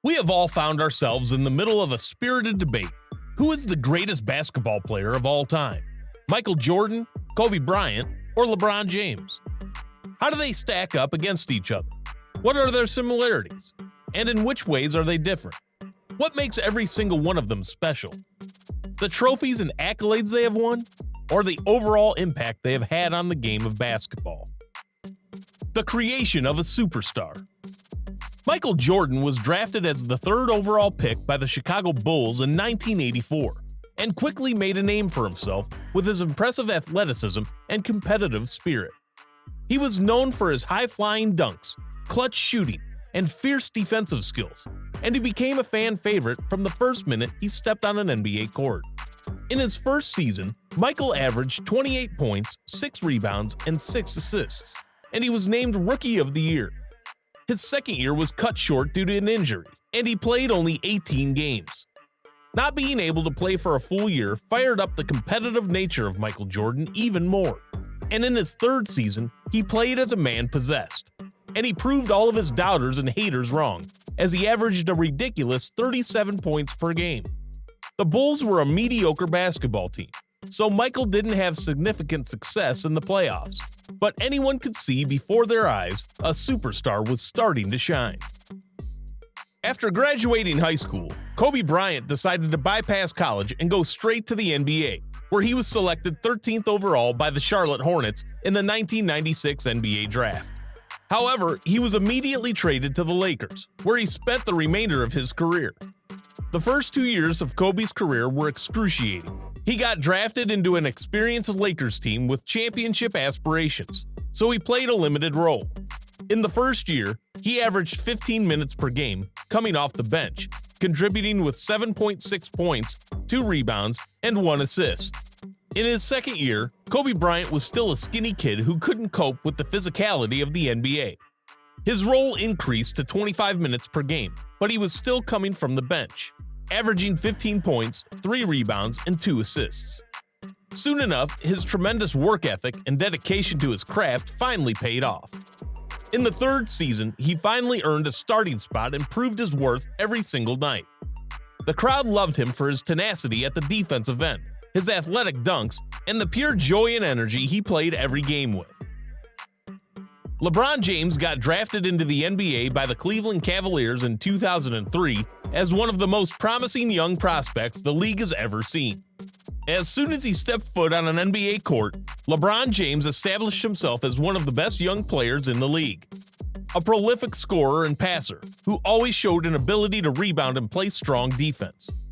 We have all found ourselves in the middle of a spirited debate. Who is the greatest basketball player of all time? Michael Jordan, Kobe Bryant, or LeBron James? How do they stack up against each other? What are their similarities? And in which ways are they different? What makes every single one of them special? The trophies and accolades they have won, or the overall impact they have had on the game of basketball? The creation of a superstar. Michael Jordan was drafted as the third overall pick by the Chicago Bulls in 1984 and quickly made a name for himself with his impressive athleticism and competitive spirit. He was known for his high-flying dunks, clutch shooting, and fierce defensive skills, and he became a fan favorite from the first minute he stepped on an NBA court. In his first season, Michael averaged 28 points, 6 rebounds, and 6 assists, and he was named Rookie of the Year. His second year was cut short due to an injury, and he played only 18 games. Not being able to play for a full year fired up the competitive nature of Michael Jordan even more, and in his third season, he played as a man possessed. And he proved all of his doubters and haters wrong, as he averaged a ridiculous 37 points per game. The Bulls were a mediocre basketball team, so Michael didn't have significant success in the playoffs. But anyone could see before their eyes a superstar was starting to shine. After graduating high school, Kobe Bryant decided to bypass college and go straight to the NBA, where he was selected 13th overall by the Charlotte Hornets in the 1996 NBA Draft. However, he was immediately traded to the Lakers, where he spent the remainder of his career. The first 2 years of Kobe's career were excruciating. He got drafted into an experienced Lakers team with championship aspirations, so he played a limited role. In the first year, he averaged 15 minutes per game, coming off the bench, contributing with 7.6 points, 2 rebounds, and 1 assist. In his second year, Kobe Bryant was still a skinny kid who couldn't cope with the physicality of the NBA. His role increased to 25 minutes per game, but he was still coming from the bench, averaging 15 points, 3 rebounds, and 2 assists. Soon enough, his tremendous work ethic and dedication to his craft finally paid off. In the third season, he finally earned a starting spot and proved his worth every single night. The crowd loved him for his tenacity at the defensive end, his athletic dunks, and the pure joy and energy he played every game with. LeBron James got drafted into the NBA by the Cleveland Cavaliers in 2003 as one of the most promising young prospects the league has ever seen. As soon as he stepped foot on an NBA court, LeBron James established himself as one of the best young players in the league. A prolific scorer and passer who always showed an ability to rebound and play strong defense.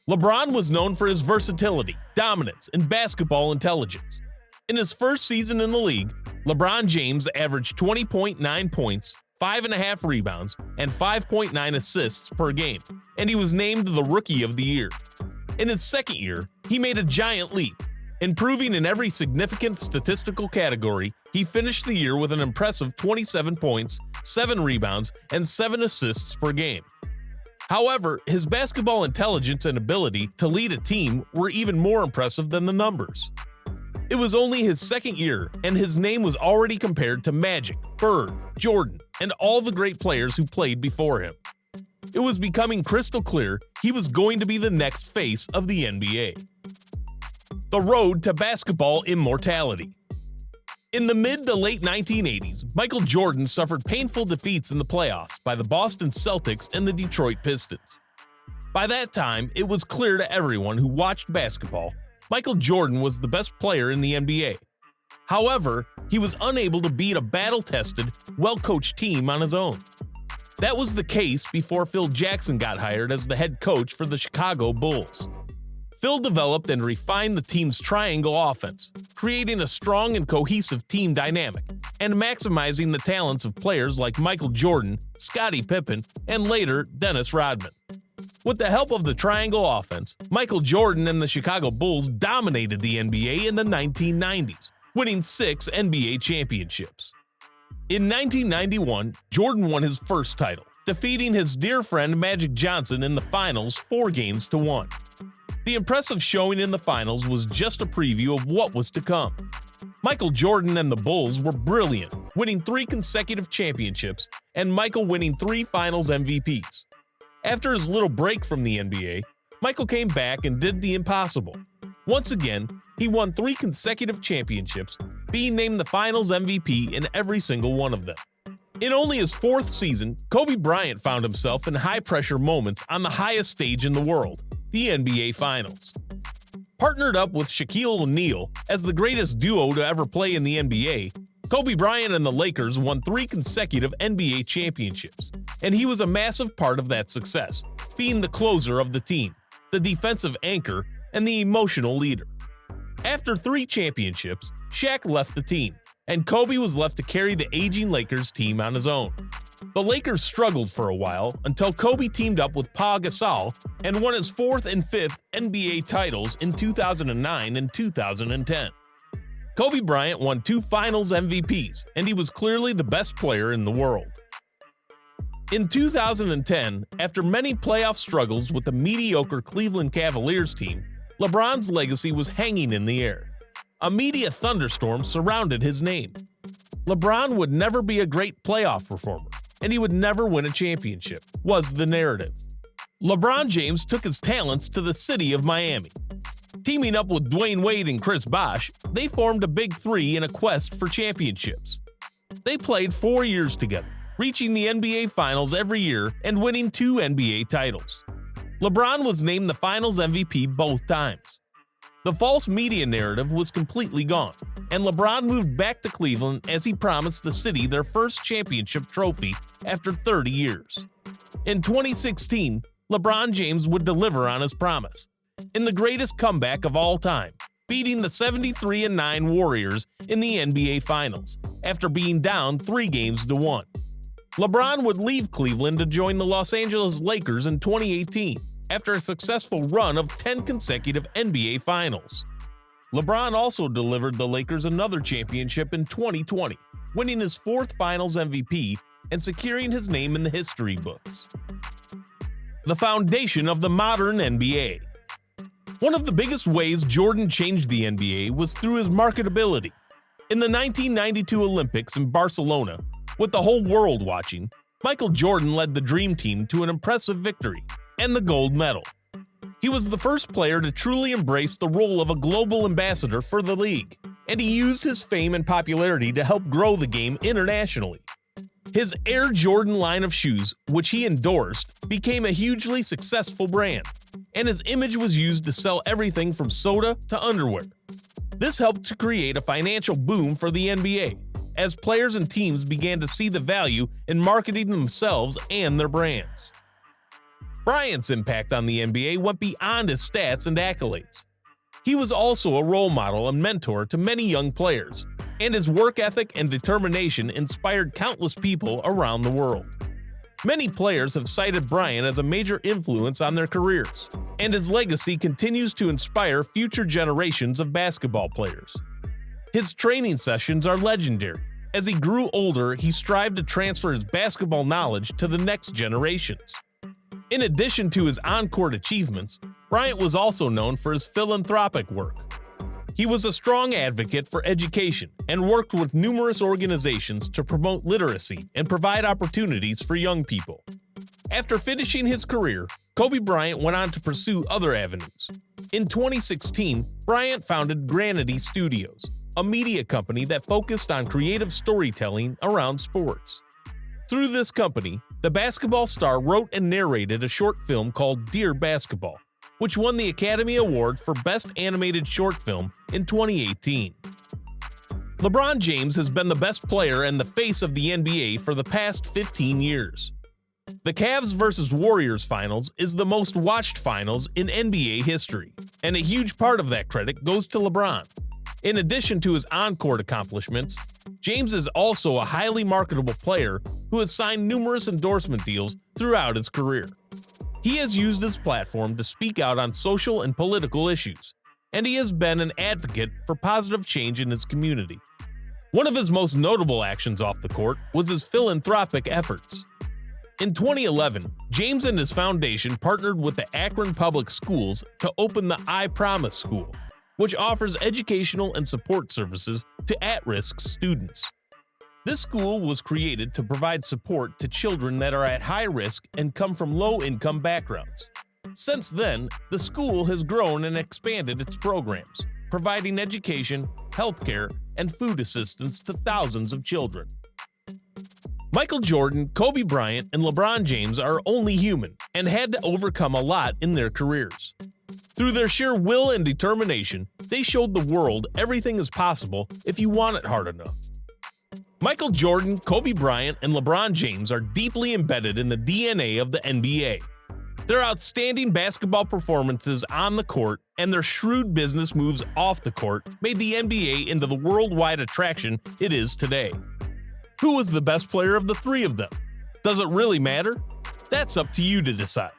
LeBron was known for his versatility, dominance, and basketball intelligence. In his first season in the league, LeBron James averaged 20.9 points, 5.5 rebounds, and 5.9 assists per game, and he was named the Rookie of the Year. In his second year, he made a giant leap, improving in every significant statistical category. He finished the year with an impressive 27 points, 7 rebounds, and 7 assists per game. However, his basketball intelligence and ability to lead a team were even more impressive than the numbers. It was only his second year, and his name was already compared to Magic, Bird, Jordan, and all the great players who played before him. It was becoming crystal clear he was going to be the next face of the NBA. The road to basketball immortality. In the mid to late 1980s, Michael Jordan suffered painful defeats in the playoffs by the Boston Celtics and the Detroit Pistons. By that time, it was clear to everyone who watched basketball Michael Jordan was the best player in the NBA. However, he was unable to beat a battle-tested, well-coached team on his own. That was the case before Phil Jackson got hired as the head coach for the Chicago Bulls. Phil developed and refined the team's triangle offense, creating a strong and cohesive team dynamic, and maximizing the talents of players like Michael Jordan, Scottie Pippen, and later Dennis Rodman. With the help of the triangle offense, Michael Jordan and the Chicago Bulls dominated the NBA in the 1990s, winning 6 NBA championships. In 1991, Jordan won his first title, defeating his dear friend Magic Johnson in the finals 4-1. The impressive showing in the finals was just a preview of what was to come. Michael Jordan and the Bulls were brilliant, winning 3 consecutive championships, and Michael winning 3 finals MVPs. After his little break from the NBA, Michael came back and did the impossible. Once again, he won 3 consecutive championships, being named the Finals MVP in every single one of them. In only his 4th season, Kobe Bryant found himself in high-pressure moments on the highest stage in the world, the NBA Finals. Partnered up with Shaquille O'Neal as the greatest duo to ever play in the NBA, Kobe Bryant and the Lakers won 3 consecutive NBA championships, and he was a massive part of that success, being the closer of the team, the defensive anchor, and the emotional leader. After 3 championships, Shaq left the team, and Kobe was left to carry the aging Lakers team on his own. The Lakers struggled for a while until Kobe teamed up with Pau Gasol and won his 4th and 5th NBA titles in 2009 and 2010. Kobe Bryant won 2 Finals MVPs, and he was clearly the best player in the world. In 2010, after many playoff struggles with the mediocre Cleveland Cavaliers team, LeBron's legacy was hanging in the air. A media thunderstorm surrounded his name. LeBron would never be a great playoff performer, and he would never win a championship, was the narrative. LeBron James took his talents to the city of Miami. Teaming up with Dwayne Wade and Chris Bosh, they formed a big 3 in a quest for championships. They played 4 years together, reaching the NBA Finals every year and winning 2 NBA titles. LeBron was named the Finals MVP both times. The false media narrative was completely gone, and LeBron moved back to Cleveland as he promised the city their first championship trophy after 30 years. In 2016, LeBron James would deliver on his promise, in the greatest comeback of all time, beating the 73-9 Warriors in the NBA Finals, after being down 3-1. LeBron would leave Cleveland to join the Los Angeles Lakers in 2018, after a successful run of 10 consecutive NBA Finals. LeBron also delivered the Lakers another championship in 2020, winning his 4th Finals MVP and securing his name in the history books. The foundation of the modern NBA. One of the biggest ways Jordan changed the NBA was through his marketability. In the 1992 Olympics in Barcelona, with the whole world watching, Michael Jordan led the Dream Team to an impressive victory and the gold medal. He was the first player to truly embrace the role of a global ambassador for the league, and he used his fame and popularity to help grow the game internationally. His Air Jordan line of shoes, which he endorsed, became a hugely successful brand, and his image was used to sell everything from soda to underwear. This helped to create a financial boom for the NBA, as players and teams began to see the value in marketing themselves and their brands. Bryant's impact on the NBA went beyond his stats and accolades. He was also a role model and mentor to many young players, and his work ethic and determination inspired countless people around the world. Many players have cited Bryant as a major influence on their careers, and his legacy continues to inspire future generations of basketball players. His training sessions are legendary. As he grew older, he strived to transfer his basketball knowledge to the next generations. In addition to his on-court achievements, Bryant was also known for his philanthropic work. He was a strong advocate for education and worked with numerous organizations to promote literacy and provide opportunities for young people. After finishing his career, Kobe Bryant went on to pursue other avenues. In 2016, Bryant founded Granity Studios, a media company that focused on creative storytelling around sports. Through this company, the basketball star wrote and narrated a short film called Dear Basketball, which won the Academy Award for Best Animated Short Film in 2018. LeBron James has been the best player and the face of the NBA for the past 15 years. The Cavs vs. Warriors finals is the most watched finals in NBA history, and a huge part of that credit goes to LeBron. In addition to his on-court accomplishments, James is also a highly marketable player who has signed numerous endorsement deals throughout his career. He has used his platform to speak out on social and political issues, and he has been an advocate for positive change in his community. One of his most notable actions off the court was his philanthropic efforts. In 2011, James and his foundation partnered with the Akron Public Schools to open the I Promise School, which offers educational and support services to at-risk students. This school was created to provide support to children that are at high risk and come from low-income backgrounds. Since then, the school has grown and expanded its programs, providing education, healthcare, and food assistance to thousands of children. Michael Jordan, Kobe Bryant, and LeBron James are only human and had to overcome a lot in their careers. Through their sheer will and determination, they showed the world everything is possible if you want it hard enough. Michael Jordan, Kobe Bryant, and LeBron James are deeply embedded in the DNA of the NBA. Their outstanding basketball performances on the court and their shrewd business moves off the court made the NBA into the worldwide attraction it is today. Who was the best player of the three of them? Does it really matter? That's up to you to decide.